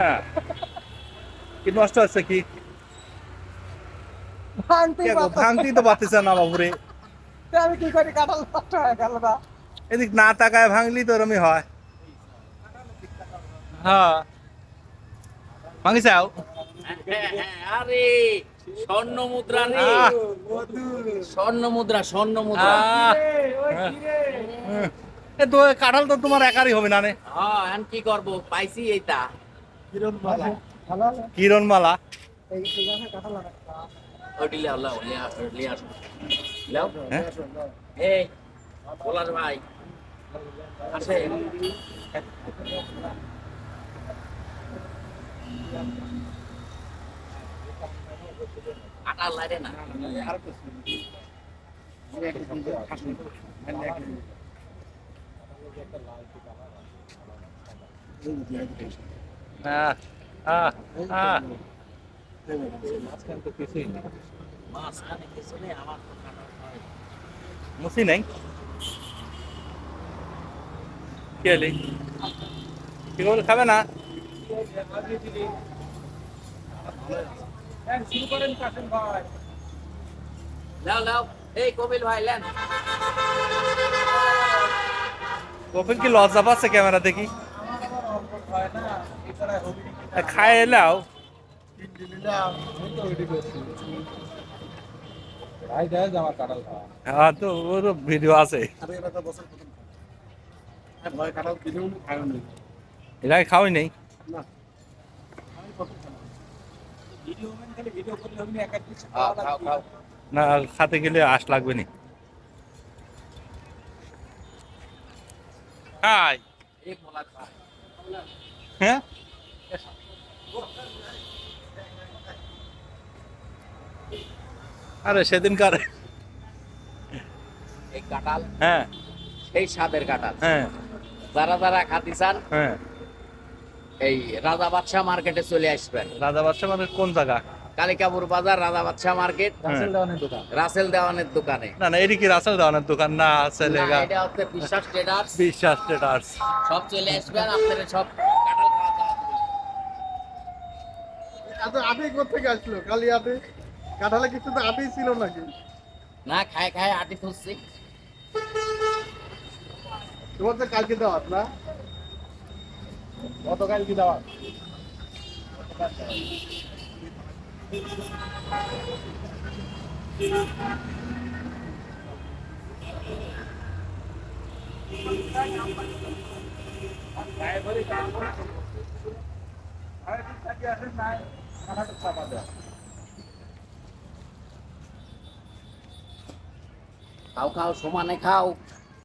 হ্যাঁ কি নষ্ট হচ্ছে কি ভাঙতেই তো পারতেছে না বাবুরে আমি কি করি কাঁঠাল নষ্ট হয়ে গেল না এদিক না তাকায় ভাঙলি তো এরমই হয় হ্যাঁ ভাঙিস আরে স্বর্ণ মুদ্রা রে, স্বর্ণ মুদ্রা, স্বর্ণ মুদ্রা। তো কাঁঠাল তো তোমার একারই হবে না নে হ্যাঁ এখন কি করবো, পাইছি এইটা। কিরণমালা এই গাছে কাঁঠাল লাগা ওটি লাও লাও লিয়া আসো লাও। হ্যাঁ এই বলার ভাই আসে কাটা লাগে না। আহ আহ আহ মাঝখানে কিছু নেই, আমার তো কাটা হয়। মুসি নাই কি হলি কি করে খাবে না শুরু করেন কাশেম ভাই লাও লাও এই কপিল ভাই লেন। কপিল কি লজ্জা পাচ্ছে ক্যামেরা দেখি হয় না এছাড়া হবি খায় এলাও ভাই দেয় আমার কাঁঠাল খাওয়া হ্যাঁ তো ওর ভিডিও আছে ভয় কাঁঠাল কিনেও খায় না এর আগে খাওয়াই নেই ভিডিও খালি ভিডিও করলে হবে না একা কিছু খাও খাও খাও। না খাতে গেলে আশ লাগবে নি হাই এই বলা খাও। হ্যাঁ আরে সেদিনকার এই কাঁঠাল হ্যাঁ সেই স্বাদের কাঁঠাল। হ্যাঁ যারা যারা খাতে চান হ্যাঁ এই রাজা বাদশাহ মার্কেটে চলে আসবেন। রাজা বাদশা মানে কোন জায়গা কালিকাপুর বাজার রাজা বাদশাহ মার্কেট, হ্যাঁ। দেওয়ানের দোকান রাসেল দেওয়ানের দোকানে। না না এটি কি রাসেল দেওয়ানের দোকান না আছে না, লেগা এটা হচ্ছে বিশ্বাস ট্রেডার্স। বিশ্বাস ট্রেডার্স সব চলে আসবেন, আপনাদের সব কাঁঠাল খাওয়া দাওয়া হবে। এত আটি কোথেকে আসলো খালি আটি কাঁঠালে কিছু তো আটি ছিল নাকি না খায় খায় আটি খুঁজছি। তোমার তো কালকে দেওয়া না গতকাল কি দেওয়া খাও খাও সমানে খাও।